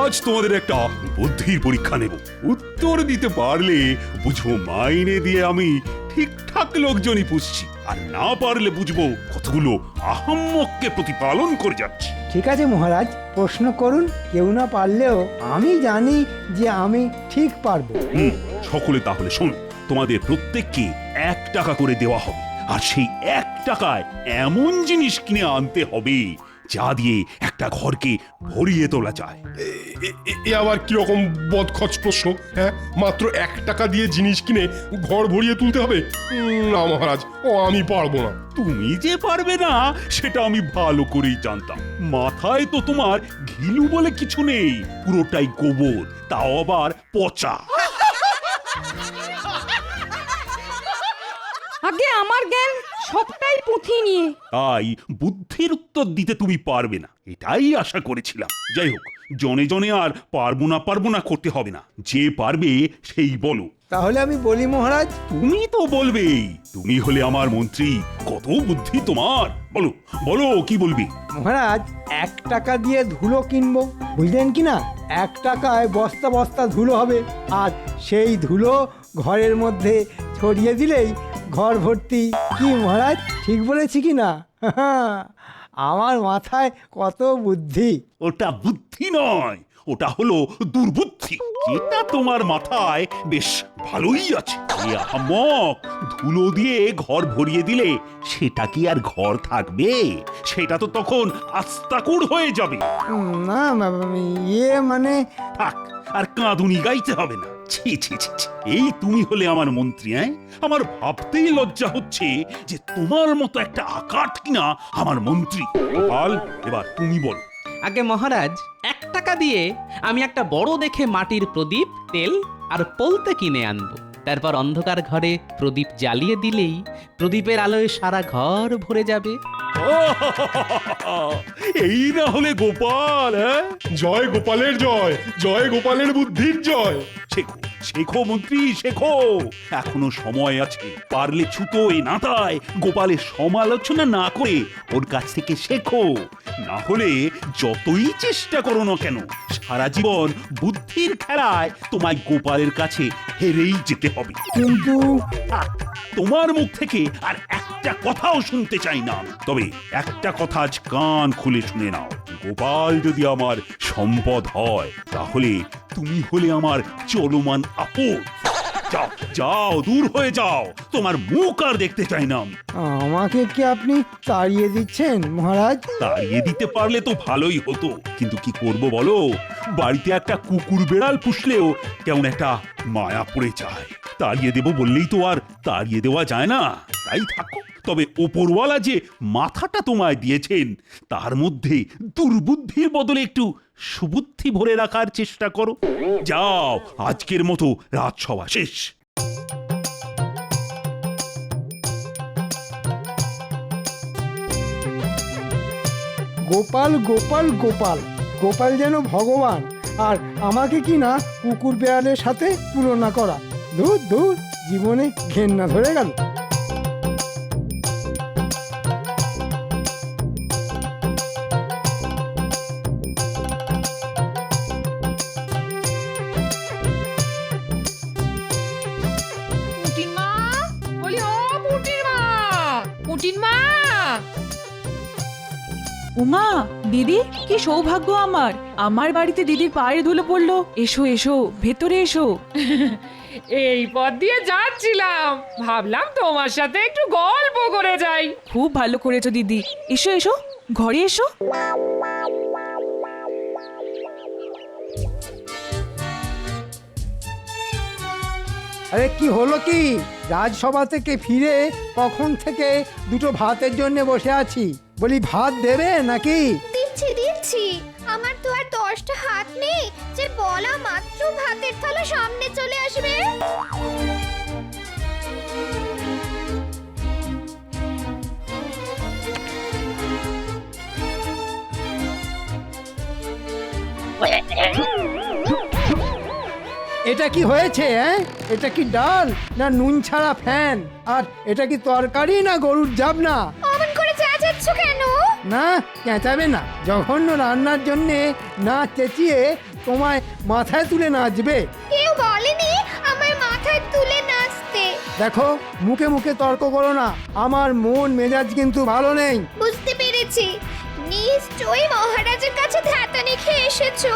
আজ তোমাদের একটা বুদ্ধির পরীক্ষা নেব। উত্তর দিতে পারলে বুঝবো মাইনে দিয়ে আমি ঠিকঠাক লোকজনই পুষছি, আর না পারলে বুঝবো কতগুলো আহাম্মককে প্রতিপালন করে যাচ্ছি। ঠিক আছে মহারাজ, প্রশ্ন করুন। কেউ না পারলেও আমি জানি যে আমি ঠিক পারবো। সকলে তাহলে শোনো, তোমাদের প্রত্যেককে 1 টাকা করে দেওয়া হবে, আর সেই 1 টাকায় এমন জিনিস কিনে আনতে হবে যা দিয়ে একটা ঘরকে ভরিয়ে তোলা যায়। এ আবার কিরকম বদখচ প্রশ্ন? হ্যাঁ, মাত্র 1 টাকা দিয়ে জিনিস কিনে ঘর ভরিয়ে তুলতে হবে? না মহারাজ, ও আমি পারবো না। তুমি যে পারবে না সেটা আমি ভালো করেই জানতাম। মাথায় তো তোমার ঘিলু বলে কিছু নেই, পুরোটাই গোবর, তাও আবার পচা। আগে আমার জ্ঞান সবটাই পুঁথি নিয়ে। তাই বুদ্ধির উত্তর দিতে তুমি পারবে না, এটাই আশা করেছিলাম। যাই হোক, জনে জনে আর পারবো না করতে হবে না, যে পারবে সেই বলো। তাহলে আমি বলি মহারাজ। তুমি তো বলবেই, তুমি হলে আমার মন্ত্রী, কত বুদ্ধি তোমার। বলো বলো, কি বলবি? মহারাজ, 1 টাকা দিয়ে ধুলো কিনবো, বুঝলেন কি না? 1 টাকায় বস্তা বস্তা ধুলো হবে, আর সেই ধুলো ঘরের মধ্যে ছড়িয়ে দিলেই ঘর ভর্তি। কি মহারাজ, ঠিক বলেছি কি না? আমার মাথায় কত বুদ্ধি। ওটা বুদ্ধি নয়, ওটা হলো দুর্বুদ্ধি, যেটা তোমার মাথায় বেশ ভালোই আছে। এ আহাম্মক, ধুলো দিয়ে ঘর ভরিয়ে দিলে সেটা কি আর ঘর থাকবে? সেটা তো তখন আস্তাকুড় হয়ে যাবে। না মানে থাক, আর কাঁদুনি গাইতে হবে না। ছি ছি ছি ছি, এই তুমি হলে আমার মন্ত্রী? আমার ভাবতেই লজ্জা হচ্ছে যে তোমার মতো একটা আকাট কিনা আমার মন্ত্রী। গোপাল, এবার তুমি বল। আগে মহারাজ, 1 টাকা দিয়ে আমি একটা বড় দেখে মাটির প্রদীপ, তেল আর পলতে কিনে আনবো। তারপর অন্ধকার ঘরে প্রদীপ জ্বালিয়ে দিলেই প্রদীপের আলোয় সারা ঘর ভরে যাবে। এই না হলে গোপাল। জয় গোপালের জয়, জয় গোপালের বুদ্ধির জয়। শেখো শেখো মন্ত্রী, শেখো, এখনো সময় আছে। পারলে ছুতো এ নাতায় গোপালের সমালোচনা না করে ওর কাছ থেকে শেখো। না হলে যতই চেষ্টা করো না কেন, সারা জীবন বুদ্ধির খেলায় তোমায় গোপালের কাছে হেরেই যেতে হবে। কিন্তু তোমার মুখ থেকে আর একটা কথাও শুনতে চাই না। তবে একটা কথা আজ কান খুলে শুনে নাও, গোপাল যদি আমার সম্পদ হয়, তাহলে তুমি হলে আমার চলমান আপদ। যাও যাও, দূর হয়ে যাও, তোমার মুখ আর দেখতে চাই না আমি। আমাকে কি আপনি তাড়িয়ে দিচ্ছেন মহারাজ? তাড়িয়ে দিতে পারলে তো ভালোই হতো, কিন্তু কি করব বলো? বাড়িতে একটা কুকুর বেড়াল পুষলেও কেমন একটা মায়া পড়ে যায়। তাড়িয়ে দেব বললেই তো আর তাড়িয়ে দেওয়া যায় না। তাই থাকো, তবে ওপরওয়ালা যে মাথাটা তোমায় দিয়েছেন তার মধ্যে দুর্বুদ্ধির বদলে একটু সুবুদ্ধি ভরে রাখার চেষ্টা করো। যাও, আজকের মতো রাজসভা শেষ। গোপাল গোপাল গোপাল, গোপাল যেন ভগবান, আর আমাকে কি না কুকুর বেড়ালের সাথে তুলনা করা। দূর দূর, জীবনে ঘেন্না ধরে গেল। পুটিন মা, বলি ও পুটিন মা, পুটিন মা। উমা, দিদি, কি সৌভাগ্য আমার! আমার বাড়িতে দিদির পায়ের ধুলো পড়লো। এসো এসো, ভেতরে এসো। এই পথ দিয়ে যাচ্ছিলাম, ভাবলাম তোমার সাথে একটু গল্প করে যাই। খুব ভালো করেছো দিদি। এসো এসো, ঘরে এসো। আরে কি হলো কি? রাজসভা থেকে ফিরে কখন থেকে দুটো ভাতের জন্য বসে আছি। বলি, ভাত দেবে নাকি? দিচ্ছি দিচ্ছি, আমার তো আর 10টা হাত নেই যে বলা মাত্র ভাতের থালা সামনে চলে আসবে। এটা কি হয়েছে? এটা কি ডাল না নুন ছাড়া ফ্যান? আর এটা কি তরকারি না গরুর জাবনা? অমন করে চেঁচাচ্ছ কেন? না চেঁচাবে না, জঘন্য রান্নার জন্যে না চেঁচিয়ে তোমায় মাথায় তুলে নাচবে। কেউ বলেনি আমার মাথায় তুলে নাচতে। দেখো, মুখে মুখে তর্ক করো না, আমার মন মেজাজ কিন্তু ভালো নেই। বুঝতে পেরেছি, নিশ্চয়ই মহারাজের কাছে ধ্যাতানি খেয়ে এসেছো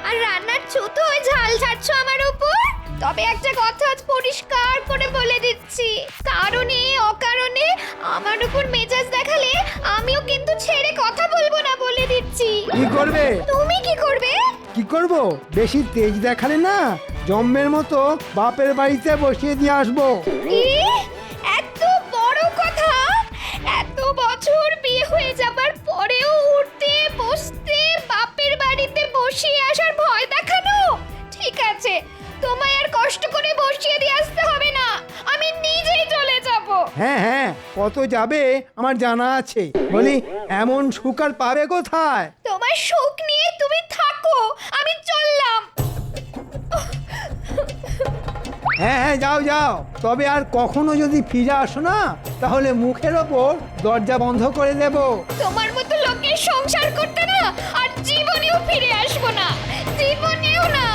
আর রান্নার ছুতোয় ঝাল ঝাড়ছো আমার উপর। তবে একটা কথা আজ পরিষ্কার করে বলে দিচ্ছি, কারণে অকারণে আমার উপর মেজাজ দেখালে আমিও কিন্তু ছেড়ে কথা বলবো না, বলে দিচ্ছি। কি করবে? তুমি কি করবে? কি করব? বেশি তেজ দেখালে না জম্মের মতো বাপের বাড়িতে বসিয়ে দিয়ে আসবো। কি? এত বড় কথা! এত বছর বিয়ে হয়ে যাবার পরেও উঠতে বসতে বাপের বাড়িতে বসিয়ে আসার ভয় দেখানো? ঠিক আছে, তোমায় আর কষ্ট করে বসিয়ে দিয়ে আসতে হবে না, আমি নিজেই চলে যাব। হ্যাঁ হ্যাঁ, কত যাবে আমার জানা আছে। বলি, এমন সুখ আর পাবে কোথায়? তোমার সুখ নিয়ে তুমি থাকো, আমি চললাম। হ্যাঁ হ্যাঁ, যাও যাও, তবে আর কখনো যদি ফিরে আসো না তাহলে মুখের ওপর দরজা বন্ধ করে দেব। তোমার মতো লোকের সংসার করতে না আর জীবনেও ফিরে আসবো না, জীবনেও না।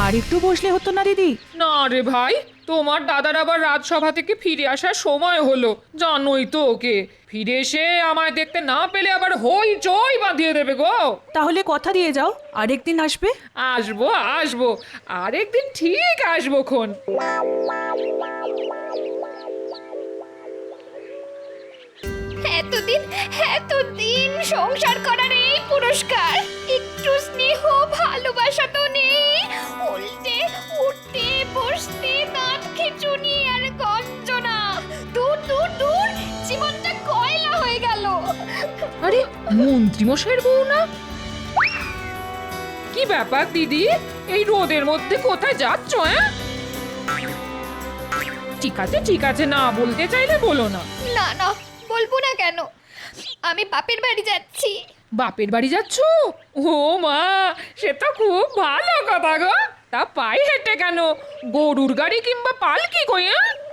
আর একটু বসলে হতো না দিদি? না রে ভাই, তোমার দাদার আবার রাজসভা থেকে ফিরে আসার সময় হলো, জানোই তো ওকে। ফিরে এসে আমায় দেখতে না পেলে আবার হই চই বাঁধিয়ে দেবে গো। তাহলে কথা দিয়ে যাও, আরেকদিন আসবে। আসবো আসবো, আরেকদিন ঠিক আসবো খন। এতদিন সংসার করার এই পুরস্কার, একটু স্নেহ ভালোবাসা তো নেই, উল্টে উঠতে বসতে দাঁত খিঁচুনি আর গঞ্জনা। দূর দূর দূর, জীবনটা কয়লা হয়ে গেল। আরে মন্ত্রীমশাইয়ের বউ না? কি ব্যাপার দিদি, এই রোদের মধ্যে কোথায় যাচ্ছ? ঠিক আছে, না বলতে চাইলে বলো না। না না, বলবো না কেন, আমি বাপের বাড়ি যাচ্ছি। বাপের বাড়ি যাচ্ছ? ও মা, সে তো খুব ভালো কথা গো। তা পায়ে হেঁটে কেন? গরুর গাড়ি কিংবা পালকি কই?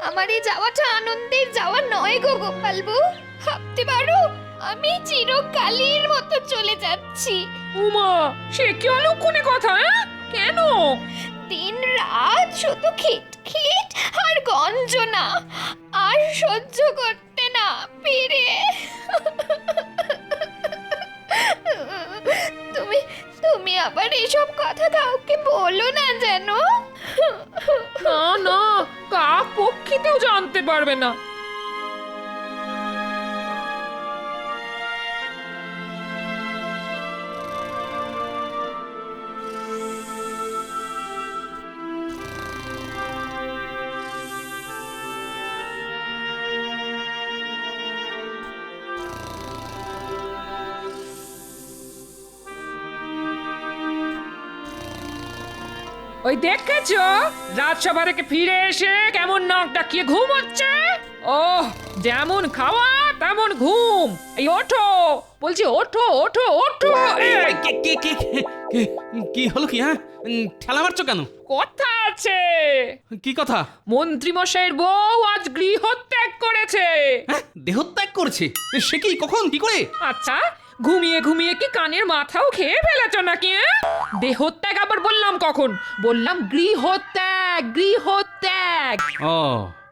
আমার এই যাওয়াটা আনন্দের যাওয়া নয় গো গোপালবু, ভাবতে পারো আমি চিরকালের মতো চলে যাচ্ছি। উমা, সে কি অলক্ষণে কথা? কেন? দিন রাত শুধু খিটখিট আর গঞ্জনা, আর সহ্য করতে না পেরে তুমি আবার এসব কথা কাউকে বলো না যেন। না না, কাক পক্ষীতেও জানতে পারবে না। ওই দেখেছো, রাজসভা থেকে ফিরে এসে কেমন নাক ডাকিয়ে ঘুম হচ্ছে। ওহ, যেমন খাওয়া তেমন ঘুম। এই ওঠো বলছি, ওঠো ওঠো ওঠো। এই, কি হলো কি? হ্যাঁ, ঠেলা মারছো কেন? কথা আছে। কি কথা? মন্ত্রীমশাইয়ের বউ আজ গৃহত্যাগ করেছে। হ্যাঁ, দেহত্যাগ করছে? সে কি, কখন, কি করে? আচ্ছা, ঘুমিয়ে ঘুমিয়ে কি কানের মাথাও খেয়ে ফেলেছ নাকি? দেহত্যাগ আবার বললাম কখন? বললাম গৃহত্যাগ, গৃহত্যাগ। ও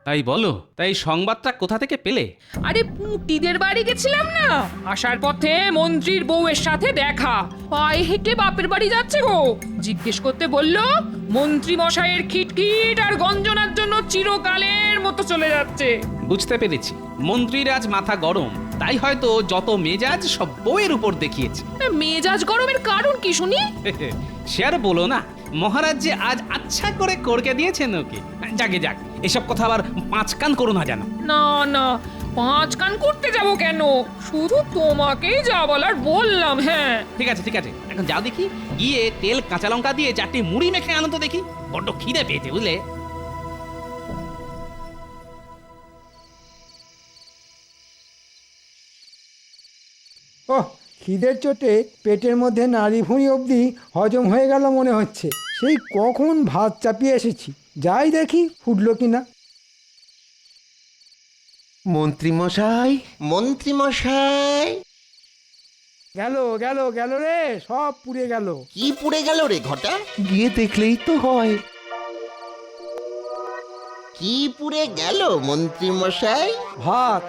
তাই বলো। তাই সংবাদটা কোথা থেকে পেলে? আরে পুঁটিদের বাড়ি গেছিলাম না, আসার পথে মন্ত্রীর বউয়ের সাথে দেখা। পায়ে হেঁটে বাপের বাড়ি যাচ্ছে গো। জিজ্ঞেস করতে বললো মন্ত্রী মশাইয়ের খিটখিট আর গঞ্জনার জন্য চিরকালের মতো চলে যাচ্ছে। বুঝতে পেরেছি, মন্ত্রীর আজ মাথা গরম, তাই হয়তো যত মেজাজ সব বউয়ের উপর দেখিয়েছে। মেজাজ গরমের কারণ কি শুনি? সে আর বলো না, মহারাজ যে আজ আচ্ছা করে করকে দিয়েছেন ওকে। যাকে যাক, এসব কথা আবার পাঁচ কান করো না জানো। না না, পাঁচ কান করতে যাব কেন? শুধু তোমাকেই যা বলার বললাম। হ্যাঁ ঠিক আছে ঠিক আছে, এখন যাও দেখি, গিয়ে তেল কাঁচা লঙ্কা দিয়ে 4টি মুড়ি মেখে আনো তো দেখি, বড্ড খিদে পেয়েছে বুঝলে। ওহ, খিদের চোটে পেটের মধ্যে নাড়ি ভুঁড়ি অবধি হজম হয়ে গেল মনে হচ্ছে। সেই কখন ভাত চাপিয়ে এসেছি, যাই দেখি ফুটলো কিনা। মন্ত্রীমশাই, মন্ত্রীমশাই, গেল গেল গেল রে, সব পুড়ে গেল। কি পুড়ে গেল রে ঘটা? গিয়ে দেখলেই তো হয়। কি পুড়ে গেল মন্ত্রীমশাই? ভাত।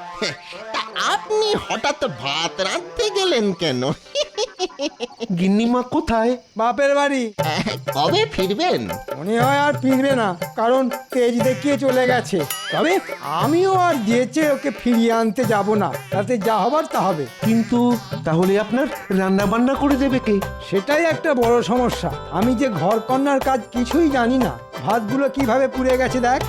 তা আপনি হঠাৎ ভাত রাঁধতে গেলেন কেন? গিন্নিমা কোথায়? বাপের বাড়ি। কবে ফিরবেন? মনে হয় আর ফিরবে না, কারণ তেজ দেখিয়ে চলে গেছে। তবে আমিও আর যেচে ওকে ফিরিয়ে আনতে যাব না, তাতে যা হবার তা হবে। কিন্তু তাহলে আপনার রান্না বান্না করে দেবে কে? সেটাই একটা বড় সমস্যা। আমি যে ঘর কন্যার কাজ কিছুই জানি না। ভাতগুলো কিভাবে পুড়ে গেছে দেখ।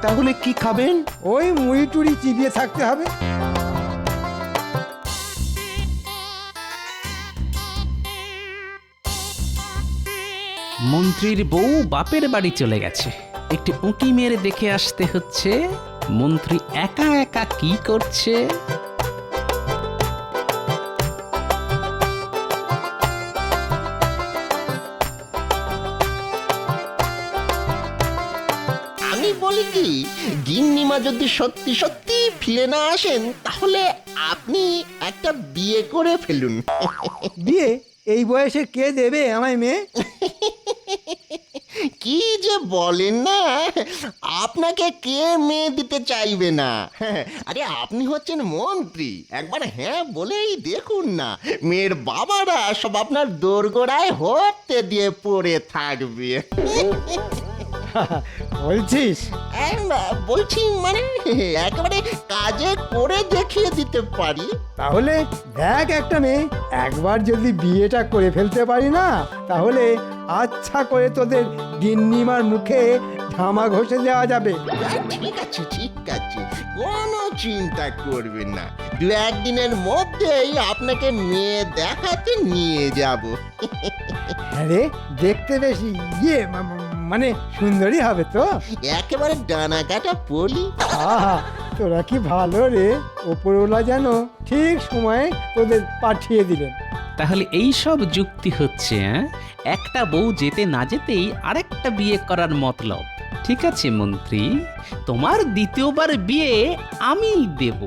তাহলে কি খাবেন? ওই মুড়ি টুড়ি চিবিয়ে থাকতে হবে। মন্ত্রীর বউ বাপের বাড়ি চলে গেছে, একটু উঁকি মেরে দেখে আসতে হচ্ছে মন্ত্রী একা একা কি করছে। আমি বলি কি, গিন্নিমা যদি সত্যি সত্যি ফিরে না আসেন তাহলে আপনি একটা বিয়ে করে ফেলুন। বিয়ে এই বয়সে কে দেবে আমায় মেয়ে? কি যে বলেন না, আপনাকে কে মেয়ে দিতে চাইবে না? আরে আপনি হচ্ছেন মন্ত্রী, একবার হ্যাঁ বলেই দেখুন না, মেয়ের বাবারা সব আপনার দোরগোড়ায় হতে দিয়ে পড়ে থাকবে। বলছিস? বলছি মানে একেবারে কাজে করে দেখিয়ে দিতে পারি। তাহলে দেখ একটা মেয়ে, একবার যদি বিয়েটা করে ফেলতে পারি না, তাহলে আচ্ছা করে তোদের গিন্নিমার মুখে ধামা ঘষে দেওয়া যাবে। ঠিক আছে ঠিক আছে, কোনো চিন্তা করবেন না, দু একদিনের মধ্যেই আপনাকে মেয়ে দেখাতে নিয়ে যাব। হ্যাঁ রে, দেখতে বেশি মানে সুন্দরী হবে তো? একেবারে ডানা কাটা পলি। আহা, তোরা কি ভালো রে, ওপরওয়ালা যেন ঠিক সময়ে তোদের পাঠিয়ে দিলেন। তাহলে এই সব যুক্তি হচ্ছে, একটা বউ যেতে না যেতেই আরেকটা বিয়ে করার মতলব। ঠিক আছে মন্ত্রী, তোমার দ্বিতীয়বার বিয়ে আমি দেব।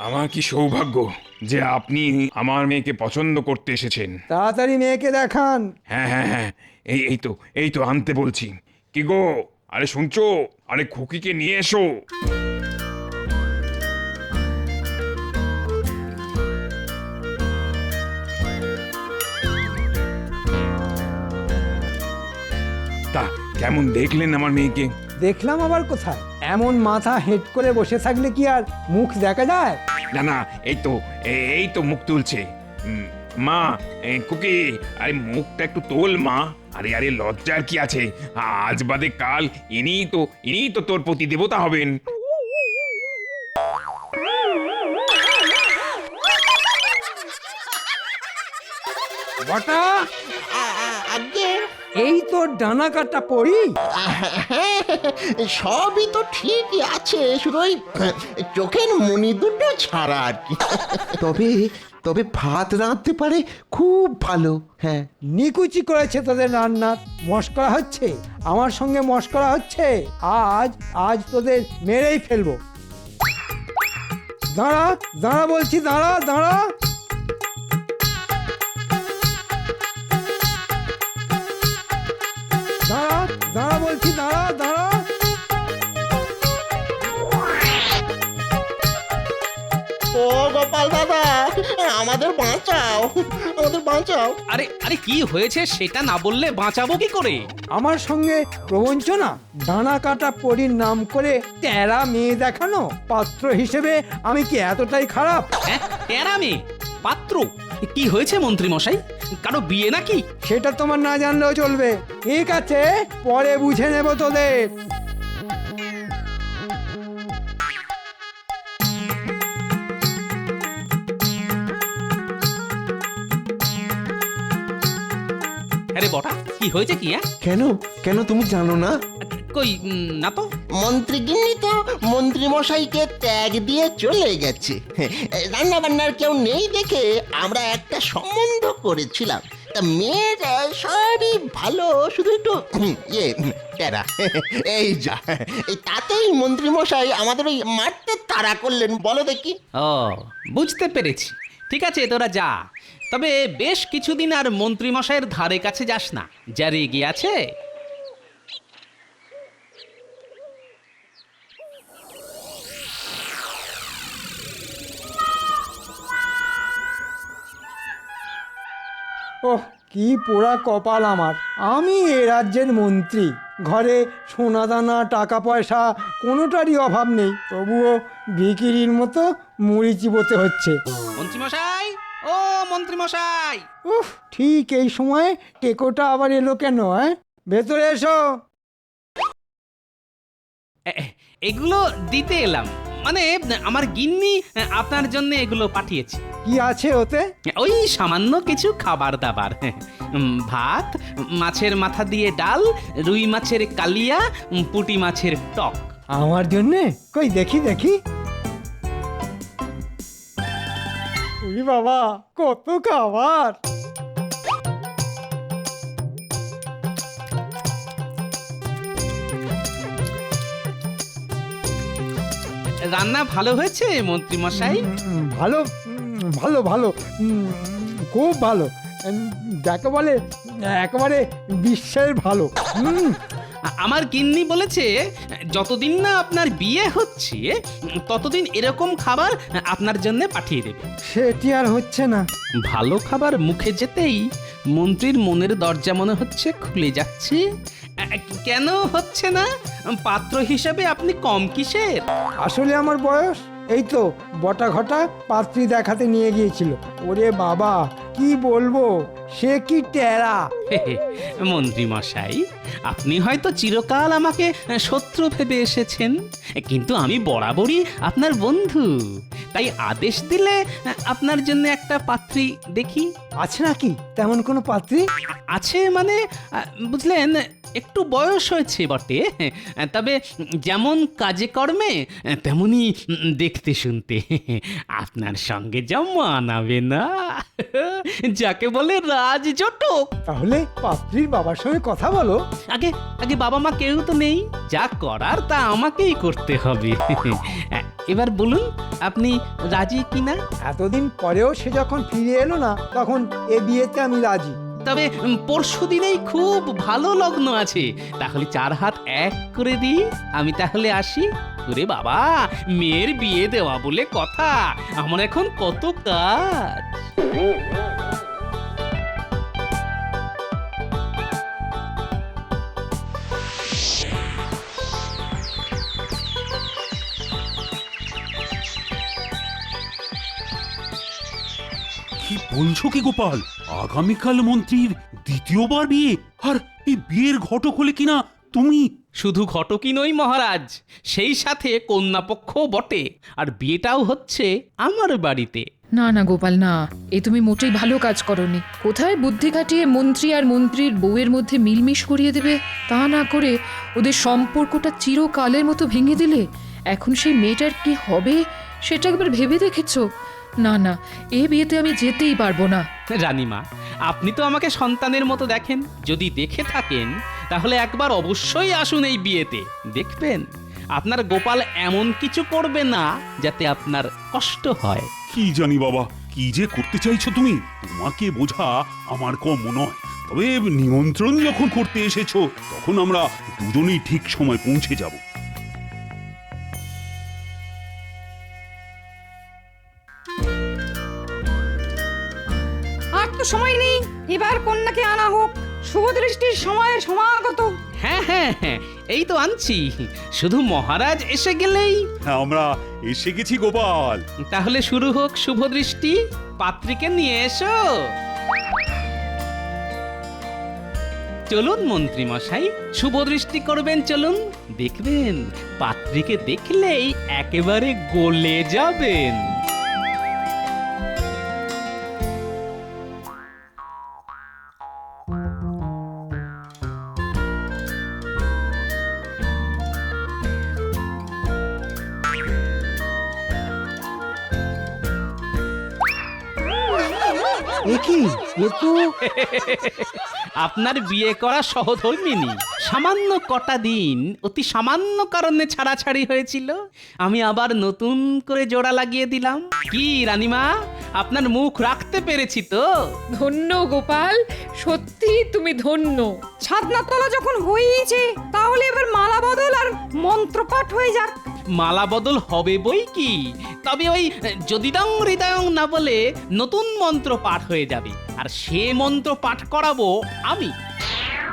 আমার কি সৌভাগ্য যে আপনি আমার মেয়েকে পছন্দ করতে এসেছেন। তাড়াতাড়ি মেয়েকে দেখান। হ্যাঁ হ্যাঁ হ্যাঁ, এই তো আনতে বলছি। কি গো, আরে শুনছো? আরে খুকিকে নিয়ে এসো। তা কেমন দেখলেন আমার মেয়েকে? দেখলাম আবার কোথায়? এমন মাথা হেঁট করে বসে থাকলে কি আর মুখ দেখা যায়? না না, এই তো মুখ তুলছে। মা, খুকি, আরে মুখটা একটু তোল মা। আরে আরে লজ্জার কি আছে? আজ বাদে কাল ইনিই তো তোর প্রতি দেবতা হবেন। বটা, আগে এই তোর ডানা কাটা পড়ি। সবই তো ঠিকই আছে, শুধু ওই চোখের মনি দুটো ছাড়া আর কি। তবে তবে ভাত রাঁধতে পারে খুব ভালো। হ্যাঁ, নিকুচি করেছে তোদের রান্নার। মস্করা হচ্ছে, আমার সঙ্গে মস্করা হচ্ছে। আজ তোদের মেরেই ফেলবো। দাঁড়া দাঁড়া বলছি, দাঁড়া দাঁড়া। দাঁড়া দাঁড়া বলছি, দাঁড়া দাঁড়া। ও গোপাল দাদা, আমাদের বাঁচাও, আমাদের বাঁচাও। আরে আরে কি হয়েছে সেটা না বললে বাঁচাবো কি করে? আমার সঙ্গে প্রবঞ্চনা, ডানা কাটা পরীর নাম করে তেরা মেয়ে দেখানো। পাত্র হিসেবে আমি কি এতটাই খারাপ? টেরা মেয়ে পাত্র? কি হয়েছে মন্ত্রী মশাই, কারো বিয়ে নাকি? সেটা তোমার না জানলেও চলবে। ঠিক আছে, পরে বুঝে নেব তোদের। আরে বটা কি হয়েছে কি? কেন কেন তুমি জানো না? কই না তো। মন্ত্রীগিন্নি তো মন্ত্রী মশাইকে ত্যাগ দিয়ে চলে গেছে। রান্না বান্নার কেউ নেই দেখে আমরা একটা সম্বন্ধ করেছিলাম। তা মেয়ের সবই ভালো, শুধু একটু টেরা। এই যা, এই তাতেই মন্ত্রী মশাই আমাদের ওই মারতে তাড়া করলেন, বলো দেখি। ও বুঝতে পেরেছি। ঠিক আছে তোরা যা, তবে বেশ কিছুদিন আর মন্ত্রীমশাইয়ের ধারে কাছে যাস না, যা রেগে আছে। ওহ, কি পোড়া কপাল আমার। আমি এ রাজ্যের মন্ত্রী, ঘরে সোনাদানা টাকা পয়সা কোনোটারই অভাব নেই, তবুও বিকিরির মতো মুড়ি চিবোতে হচ্ছে। মন্ত্রীমশাই, ও মন্ত্রীমশাই! উফ, ঠিক এই সময় টেকোটা আবার এলো কেন? ভেতরে এসো। এগুলো দিতে এলাম, মানে আমার গিন্নি আপনার জন্য এগুলো পাঠিয়েছে। কি আছে ওতে? ওই সামান্য কিছু খাবার দাবার, ভাত, মাছের মাথা দিয়ে ডাল, রুই মাছের কালিয়া, পুঁটি মাছের টক। আমার জন্যে? কই দেখি দেখি। উই বাবা, কত খাবার! রান্না ভালো হয়েছে মন্ত্রীমশাই? ভালো, ভালো ভালো, খুব ভালো, যাকে বলে একেবারে বিশ্বের ভালো। আমার গিন্নি বলেছে যতদিন না আপনার বিয়ে হচ্ছে ততদিন এরকম খাবার আপনার জন্য পাঠিয়ে দেবে। সেটি আর হচ্ছে না। ভালো খাবার মুখে যেতেই মন্ত্রীর মনের দরজা মনে হচ্ছে খুলে যাচ্ছে। কেন হচ্ছে না? পাত্র হিসেবে আপনি কম কিসের? আসলে আমার বয়স এই তো বটা ঘটা পাত্রী দেখাতে নিয়ে গিয়েছিল। ওরে বাবা, কি বলবো, সে কি টেরা! মন্ত্রী মশাই, আপনি হয়তো চিরকাল আমাকে শত্রু ভেবে এসেছেন, কিন্তু আমি বরাবরই আপনার বন্ধু। তাই আদেশ দিলে আপনার জন্য একটা পাত্রী দেখি। আছে নাকি তেমন কোনো পাত্রী? আছে মানে বুঝলেন, একটু বয়স হয়েছে বটে, তবে যেমন কাজে কর্মে তেমনি দেখতে শুনতে আপনার সঙ্গে যা মানাবে না, যাকে বলে রাজজটক। তাহলে পাত্রীর বাবার সঙ্গে কথা বলো। আগে আগে বাবা মা কেউ তো নেই, যা করার তা আমাকেই করতে হবে। এবার বলুন আপনি রাজি কিনা? এতদিন পরেও সে যখন ফিরে এলো না, তখন এ বিয়েতে আমি রাজি। তবে পরশু দিনেই খুব ভালো লগ্ন আছে, তাহলে 4 হাত এক করে দিই। আমি তাহলে আসি। ওরে বাবা, মেয়ের বিয়ে দেওয়া বলে কথা, আমার এখন কত কাজ। কি বলছো কি গোপাল? আগামীকাল মন্ত্রীর দ্বিতীয়বার বিয়ে, আর এই বিয়ের ঘটক হলে কিনা তুমি? শুধু ঘটকই নই মহারাজ, সেই সাথে কন্যাপক্ষ বটে, আর বিয়েটাও হচ্ছে আমার বাড়িতে। না না গোপাল, না, এ তুমি মোটেই ভালো কাজ করনি। কোথায় বুদ্ধি খাটিয়ে মন্ত্রী আর মন্ত্রীর বউয়ের মধ্যে মিলমিশ করিয়ে দেবে, তা না করে ওদের সম্পর্কটা চিরকালের মতো ভেঙে দিলে। এখন সেই মেয়েটার কি হবে সেটা একবার ভেবে দেখেছো? না না, এ বিয়েতে আমি যেতেই পারবো না। রানীমা, আপনি তো আমাকে সন্তানের মতো দেখেন, যদি দেখে থাকেন তাহলে একবার অবশ্যই আসুন এই বিয়েতে। দেখবেন আপনার গোপাল এমন কিছু করবে না যাতে আপনার কষ্ট হয়। কি জানি বাবা, কি যে করতে চাইছো তুমি? তোমাকে বোঝা আমার কম নয়, তবে নিমন্ত্রণ যখন করতে এসেছো তখন আমরা দুজনেই ঠিক সময় পৌঁছে যাব। আর তো সময় নেই, এবার কন্যাকে আনা হোক। শুভ দৃষ্টির সময়ের সমাগত। হ্যাঁ হ্যাঁ হ্যাঁ, এই তো আনছি, শুধু মহারাজ এসে গেলেই। হ্যাঁ, আমরা এসে গেছি গোপাল। তাহলে শুরু হোক শুভ দৃষ্টি। পাত্রীকে নিয়ে এসো। চলুন মন্ত্রী মশাই, শুভ দৃষ্টি করবেন, চলুন। দেখবেন পাত্রীকে দেখলেই একেবারে গলে যাবেন। এ কি এ তো আপনার বিয়ে করা সহধর্মিনী সামান্য কটা দিন অতি সামান্য কারণে ছাড়াছাড়ি হয়েছিল, আমি আবার নতুন করে জোড়া লাগিয়ে দিলাম। কি রানীমা, আপনার মুখ রাখতে পেরেছি তো? ধন্য গোপাল, সত্যি তুমি ধন্য। ছাদনা তলা যখন হয়েইছে তাহলে এবার মালা বদল আর মন্ত্রপাঠ হয়ে যাক। মালা বদল হবে বই কি, তবে ওই যদিদং হৃদয়ং না বলে নতুন মন্ত্র পাঠ হয়ে যাবে, আর সে মন্ত্র পাঠ করাবো আমি।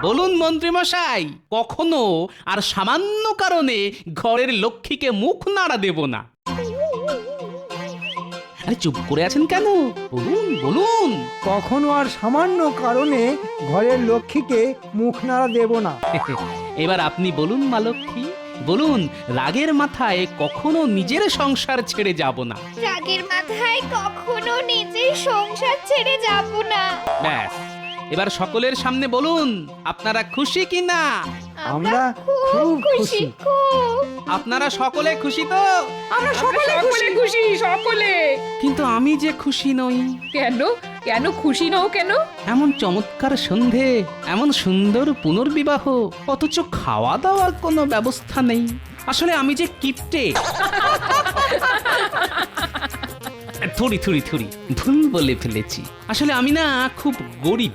বলুন মন্ত্রীমশাই, কখনো আর সামান্য কারণে ঘরের লক্ষ্মীকে মুখ নাড়া দেব না। আরে চুপ করে আছেন কেন? বলুন বলুন। কখনো আর সামান্য কারণে ঘরের লক্ষ্মীকে মুখ নাড়া দেব না। এবার আপনি বলুন মা লক্ষ্মী, বলুন রাগের মাথায় কখনো নিজের সংসার ছেড়ে যাব না। রাগের মাথায় কখনো নিজের সংসার ছেড়ে যাব না। ব্যাস, এবার সকলের সামনে বলুন আপনারা খুশি কি না? আমরা খুব খুশি। খুব। আপনারা সকলে খুশি তো? আমরা সকলে খুশি, সকলে। কিন্তু আমি যে খুশি নই। কেন কেন খুশি নও কেন? এমন চমৎকার সন্ধে, এমন সুন্দর পুনর্বিবাহ, অথচ খাওয়া দাওয়ার কোনো ব্যবস্থা নেই। আসলে আমি যে কিপটে। থুড়ি থুড়ি থুড়ি, ভুল বলে ফেলেছি। আসলে আমি না খুব গরিব।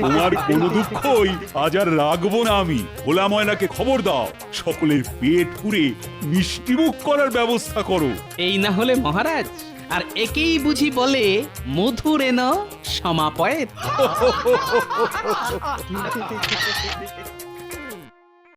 তোমার কোনো দুঃখই আজ আর রাখবো না আমি। ভোলা ময়নাকে খবর দাও, সকলের পেট পুরে মিষ্টিমুখ করার ব্যবস্থা করো। এই না হলে মহারাজ, আর একেই বুঝি বলে মধুরেন সমাপয়েত।